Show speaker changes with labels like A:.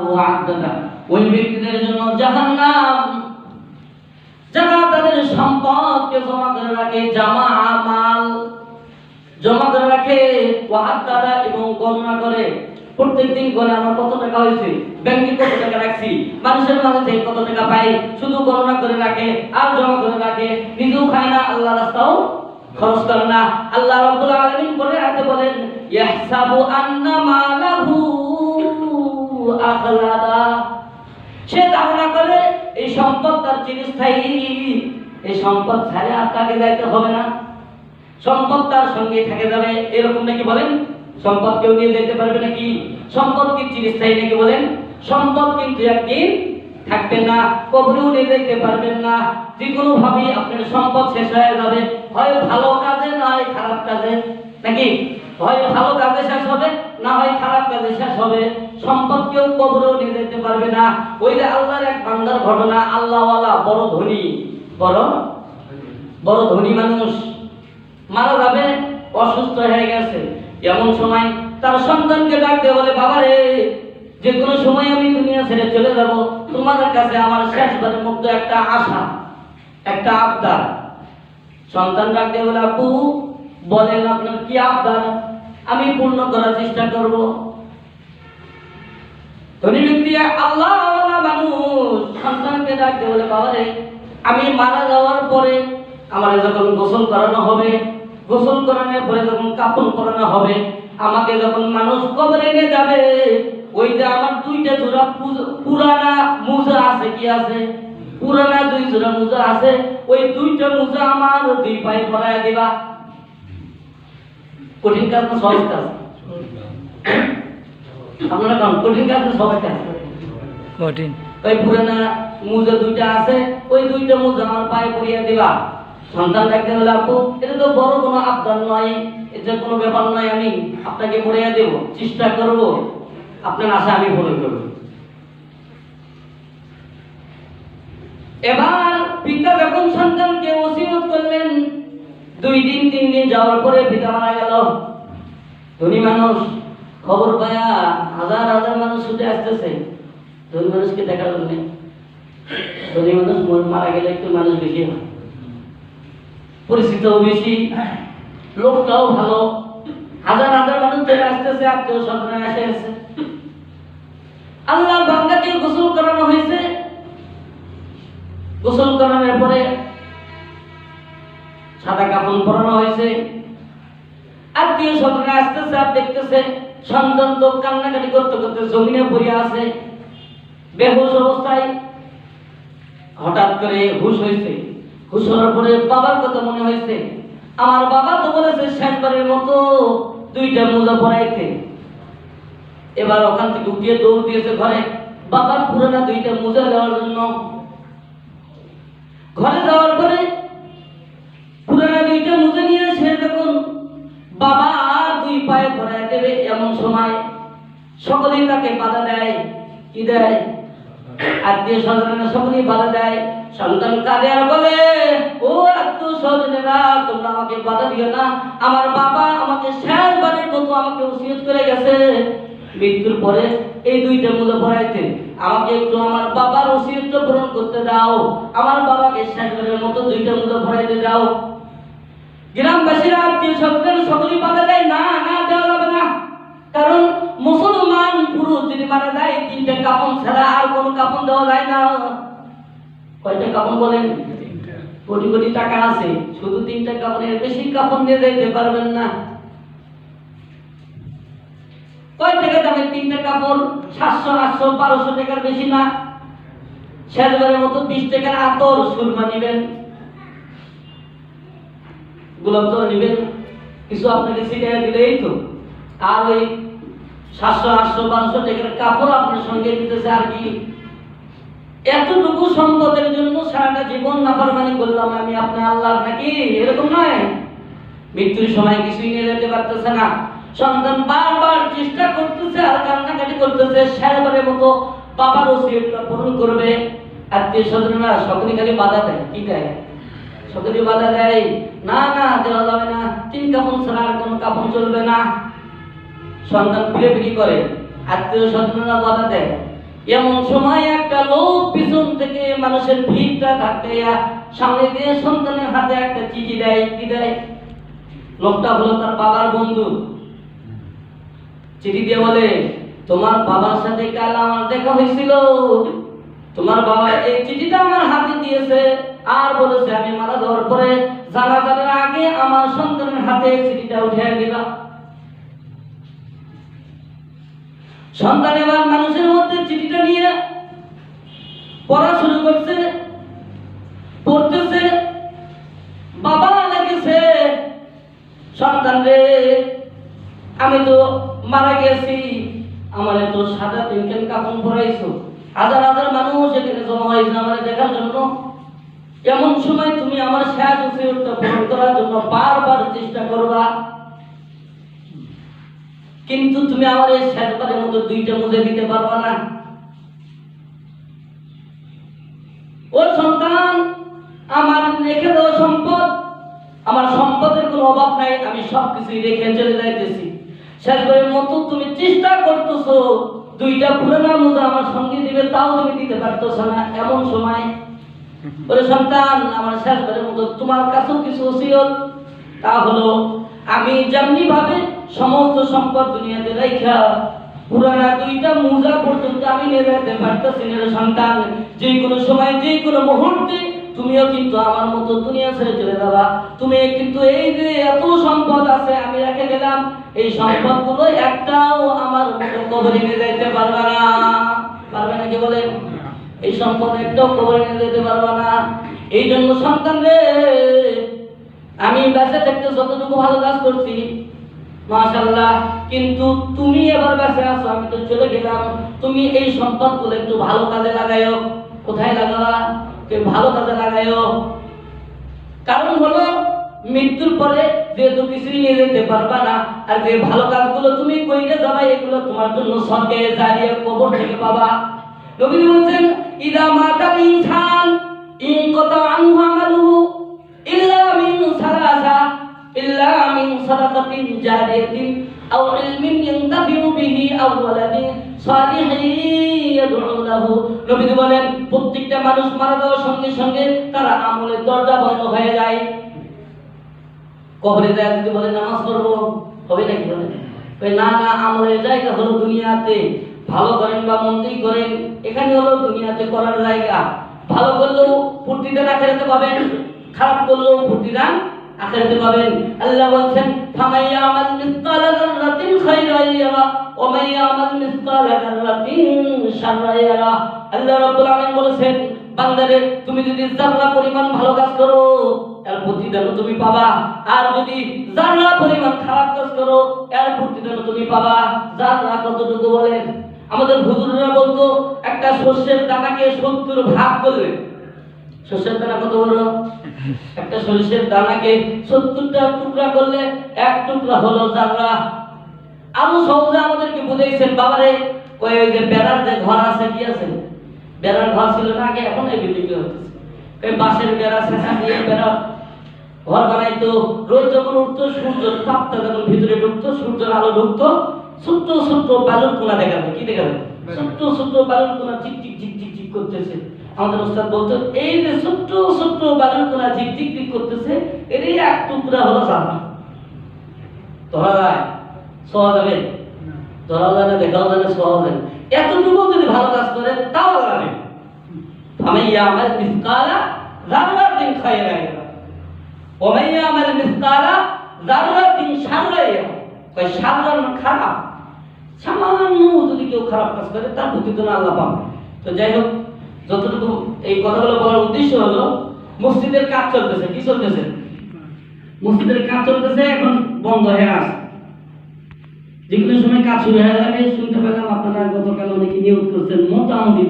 A: ওয়া'দাদা ওই ব্যক্তিদের জন্য জাহান্নাম যারা তাদের সম্পদকে জমা করে রাখে, জামা মাল জমা করে রাখে, ওয়া'দাদা এবং গণনা করে প্রত্যেকদিন গণনা আমার কত টাকা হয়েছে, ব্যাংকে কত টাকা রাখছি, মানুষের মাঝে থেকে কত টাকা পাই, শুধু গণনা করে রাখে আর জমা করে রাখে, নিজেও খায় না, আল্লাহ রাস্তাও খরচ করে না। আল্লাহ রাব্বুল আলামিন পরে আয়াতে বলেন ইয়াহসাবু আন্না মালাহু আখলাদা, সে ধারণা করে এই সম্পদ তার চিরস্থায়ী, এই সম্পদ ছাড়া আর কাকে যাইতে হবে না, সম্পদ তার সঙ্গে থেকে যাবে, এরকম নাকি বলেন? সম্পদ কেউ নিয়ে যেতে পারবে নাকি? সম্পদ কি চিরস্থায়ী নাকি বলেন? সম্পদ কিন্তু একদিন থাকবে না, কবরেও নিয়ে যেতে পারবেন না, যে কোনো ভাবে আপনার সম্পদ শেষ হয়ে যাবে, হয় ভালো কাজে না হয় খারাপ কাজে, নাকি হয় ভালো কাজে শেষ হবে না হয় খারাপ কাজে শেষ হবে, সম্পদ কেউ কবরেও নিয়ে যেতে পারবে না। ওই যে আল্লাহর এক বান্দার ঘটনা, আল্লাহওয়ালা বড় ধনী, বড় ধনী মানুষ মারা যাবে, অসুস্থ হয়ে গেছে, এমন সময় তার সন্তানকে ডাক দিয়ে বলে বাবা রে, যে কোনো সময় আমি দুনিয়া ছেড়ে চলে যাব, তোমার কাছে আমার শেষবারের মতো একটা আশা, একটা আবদার। সন্তান ডাক দিয়ে বলে আপু বলেন আপনার কি আবদার, আমি পূর্ণ করার চেষ্টা করব। ধনী ব্যক্তি আল্লাহওয়ালা মানুষ সন্তানকে ডাক দিয়ে বলে বাবা রে, আমি মারা যাওয়ার পরে আমার যখন গোসল করানো হবে, গোসল করানোর পরে যখন কাফন পরানো হবে, আমাকে যখন মানুষ কবরে নিয়ে যাবে, ওই যে আমার দুইটা জোড়া পুরানা মোজা আছে, কি আছে? পুরানা দুই জোড়া মোজা আছে, ওই দুইটা মোজা আমার দুই পায়ে পরায় দিবা। কঠিন কাজ না সহজ কাজ? আপনারা কোন কঠিন কাজ না সহজ কাজ?
B: কঠিন।
A: ওই পুরানা মোজা দুইটা আছে, ওই দুইটা মোজা আমার পায়ে পরিয়ে দিবা। সন্তান ডাকতে হলে আপু এটা তো বড় কোনো আবদার নয়, এটা কোনো ব্যাপার নয়, আমি আপনাকে পড়িয়ে দেব, চেষ্টা করব, আপনার আশা আমি পূরণ করব। এবার পিতা যখন সন্তানকে ওসিয়ত করলেন, 2 দিন 3 দিন যাওয়ার পরে পিতা মারা গেল। ধনী মানুষ খবর পায়া হাজার হাজার মানুষ ছুটে আসতেছে ধনী মানুষকে দেখার জন্য। ধনী মানুষ মারা গেলে একটু মানুষ বেশি হয়, পরিচিতও বেশি, লোকটাও ভালো, হাজার হাজার মানুষ চলে আসতেছে, আত্মীয় স্বজন এসে আছে। আল্লাহর বান্দাকে গোসল করানো হয়েছে, গোসল করানোর পরে সাদা কাফন পরানো হয়েছে, আত্মীয় স্বজন আসতেছে আর দেখতেছে সন্তান তো কান্নাকাটি করতে করতে জমিনে পড়ে আছে বেহুশ অবস্থায়। হঠাৎ করে হুশ হয়েছে, হুশ হওয়ার পরে বাবার কথা মনে হয়েছে, আমার বাবা তো বলেছে শেষবারের মতো 2টা মোজা পরাইতে। এবার ওখান থেকে উঠিয়ে দৌড় দিয়েছে ঘরে, বাবার পুরানা 2টা মোজা দেওয়ার জন্য। ঘরে যাওয়ার পরে পুরানা 2টা মোজা নিয়ে সে যখন বাবা আর 2 পায়ে পরাই দেবে, এমন সময় সকলেই তাকে বাধা দেয়। কি দেয়? আত্মীয় স্বজনেরা সকলেই বাধা দেয়। সন্তান কাঁদে আর বলে ও আত্মীয় স্বজনেরা, তোমরা আমাকে বাধা দিও না, আমার বাবা আমাকে শেষবারের মতো আমাকে ওসিয়ত করে গেছে মৃত্যুর পরে এই 2টা মোজা পরাইতে, আমাকে একটু আমার বাবার ওসিয়তটা পূরণ করতে দাও, আমার বাবাকে শেষবারের মতো 2টা মোজা পরাইতে দাও। গ্রামবাসীরা আত্মীয় স্বজনেরা সকলেই বাধা দেয়, না না দেওয়া যাবে না, কারণ মুসলমান পুরুষ যদি মারা যায় 3টা কাফন ছাড়া আর কোনো কাফন দেওয়া যায় না। কয়টা কাফন বলেন? কোটি কোটি টাকা আছে, শুধু 3টা কাফনের বেশি কাফন দিয়ে যেতে পারবেন না। কয় টাকা দামে 3টা কাপড়? 700 800 1200 টাকার বেশি না। শেষবারের মতো 20 টাকার আতর সুরমা নেবেন, গোলাপ জল নেবেন, কিছু আপনাকে ছিটিয়ে দিলেই তো, আর ওই 700 800 1200 টাকার কাপড় আপনার সঙ্গে দিতেছে আর কি। এতটুকু সম্পদের জন্য সারাটা জীবন নাফরমানি করলাম আমি আপনার আল্লাহর, নাকি এরকম নয়? মৃত্যুর সময় কিছুই নিয়ে যেতে পারতেছে না, সন্তান বারবার চেষ্টা করতেছে আর কান্নাকাটি করতেছে, শেষবারের মতো বাবার ওসিয়তটা পূরণ করবে। আত্মীয় স্বজনরা সকলে খালি বাধা দেয়, কি দেয়? সকলে বাধা দেয়, না না দেওয়া যাবে না, 3 কাফন ছাড়া আর কোনো কাফন চলবে না। সন্তান পিড়ে করে, আত্মীয় স্বজনরা বাধা দেয়, এমন সময় একটা লোক পিছন থেকে মানুষের ভিড়টা ধাক্কাইয়া সামনে দিয়ে সন্তানের হাতে একটা চিঠি দেয়। কি দেয়? লোকটা হলো তার বাবার বন্ধু। চিঠি দিয়ে বলে, তোমার বাবার সাথে কাল আমার দেখা হয়েছিল, তোমার বাবা এই চিঠিটা আমার হাতে দিয়েছে আর বলেছে আমি মারা যাওয়ার পরে জানাজার আগে আমার সন্তানের হাতে চিঠিটা উঠিয়ে দিবা। সন্তান এবার মানুষের মধ্যে চিঠিটা নিয়ে পড়া শুরু করছে, পড়তেছে। বাবা লেগেছে, সন্তান রে আমি তো মারা গেছি, আমার তো সাদা তিনকেন কাপড় পরাইছো, হাজার হাজার মানুষ এখানে জমা হয়েছে আমার দেখার জন্য। এমন সময় তুমি আমার শেষ উসিয়তটা পূরণ করার জন্য বারবার চেষ্টা করবা, কিন্তু তুমি আমার এই শেষবারের মতো দুইটা মুজে দিতে পারবা না। ও সন্তান, আমার রেখে দাও সম্পদ, আমার সম্পদের কোনো অভাব নাই, আমি সবকিছুই রেখে চলে যাইতেছি। শেষবারের মতো তুমি চেষ্টা করতেছো দুইটা পুরানা মুজা আমার সঙ্গে দিবে, তাও তুমি দিতে পারতেছ না। এমন সময় ওরে সন্তান, আমার শেষবারের মতো তোমার কাছেও কিছু ওসিয়ত, তা হলো আমি যেমনি ভাবে সমস্ত সম্পদ দুনিয়াতে রাইখা পুরানা দুইটা মুজা পর্যন্ত আমি নিয়ে যেতে পারতেছি না রে সন্তান। যে কোনো সময় যে কোনো মুহূর্তে তুমিও কিন্তু আমার মতো দুনিয়া ছেড়ে চলে যাবা। তুমি কিন্তু এই যে এত সম্পদ আছে আমি রেখে গেলাম, এই সম্পদগুলো একটাও আমার মতো কবরে নিয়ে যাইতে পারবে না। পারবে না কি বলেন? এই সম্পদ একটাও কবরে নিয়ে যেতে পারবে না। এই জন্য সন্তান রে, আমি বেঁচে থাকতে যতটুকু ভালো কাজ করছি মাশাআল্লাহ, কিন্তু তুমি এবার বেঁচে আছো, আমি তো চলে গেলাম। তুমি এই সম্পদগুলো একটু ভালো কাজে লাগাইও। কোথায় লাগাবা? ভালো কাজে লাগাইও। কারণ হলো মৃত্যুর পরে যেহেতু কিছুই নিয়ে যেতে পারবা না, আর যে ভালো কাজগুলো তুমি কইরে যাবা এগুলো তোমার জন্য স্বর্গে জারিয়া কবর থেকে পাবা। নবী বলেন, ইদা মাতাল ইনসান ইনকাতা আনহু আমালুহু ইল্লা মিন সালাসা ইল্লা মিন সাদাকাতিন জারিয়াতিন আও ইলমিন ইয়ানতাফিউ বিহি আও ওয়ালাদিন সালিহিন ইয়াদউ লাহু। নবী বলেন, প্রত্যেকটা মানুষ মারা যাওয়ার সঙ্গে সঙ্গে তার আমলের দরজা বন্ধ হয়ে যায়। কবরে যায় যদি বলে নামাজ পড়বো, হবে নাকি? বলে না না, আমলের জায়গা হলো দুনিয়াতে। ভালো করেন বা মন্দই করেন, এখানে হলো দুনিয়াতে করার জায়গা। ভালো করলেও প্রতিদান আখিরাতে পাবেন, খারাপ করলেও প্রতিদান আখিরাতে পাবেন। আল্লাহ বলেন, ফামাইয়া আমাল মিসকালা যাররাতিন খায়রান ইয়ারা ওয়া মাইয়া আমাল মিসকালা যাররাতিন শাররান ইয়ারা। আল্লাহ রাব্বুল আলামিন বলেছেন, বান্দারে তুমি যদি যাররা পরিমাণ ভালো কাজ করো এর প্রতিদানও তুমি পাবা, আর যদি যাররা পরিমাণ খারাপ কাজ করো এর প্রতিদানও তুমি পাবা। যাররা কতটুকু বলেন? আমাদের হুজুররা বলতো একটা সরষের দানাকে 70 ভাগ করলে, সরষের দানা কত বড়? একটা সরষের দানাকে 70টা টুকরা করলে এক টুকরা হলো যাররা। আরো সহজে আমাদেরকে বুঝাইছেন, বাবারে ওই যে বেড়ার যে ঘর আছে, কি আছে? বেড়ার ঘর ছিল না আগে, এখন এই বিল্ডিং হচ্ছে। ওই বাঁশের বেড়া শেষা দিয়ে বেড়া ঘর বানাইতো। রোজ যখন উঠতো, সূর্য তাপটা যখন ভিতরে ঢুকতো, সূর্যের আলো ঢুকতো, ছোট্ট ছোট্ট বালুর কোনা দেখা যায়। কি দেখা যায়? ছোট্ট ছোট্ট বালুর কোনা ঝিকঝিক ঝিকঝিক ঝিক করতেছে। আমাদের ওস্তাদ বলতো, এই যে ছোট্ট ছোট্ট বালুর কোনা ঝিকঝিক ঝিক করতেছে, এরই এক টুকরা হলো জান্নাত। ধরা যায়? সহজ হবে? ধরা যায় না, দেখাও যায় না, সহজ হয়। এতটুকু যদি ভালো কাজ করে তাও জানে। ফামাইয়া আমাল মিসকালা যাররাতিন খায়রান ইয়ারা ওয়া মাইয়া আমাল মিসকালা যাররাতিন শাররান ইয়ারা। কয় সাধারণ খারাপ, সামান্য যদি কেউ খারাপ কাজ করে তার প্রতিদান আল্লাহ পাবে। তো যাই হোক, যতটুকু এই কথাগুলো বলার উদ্দেশ্য হলো, মসজিদের কাজ চলতেছে। কি চলতেছে? মসজিদের কাজ চলতেছে, এখন বন্ধ হয়ে আছে। যে কোনো সময় কাজ শুরু হয়ে যাবে। শুনতে পেলাম আপনারা গতকাল অনেকে নিয়োগ করছেন মোটামুটি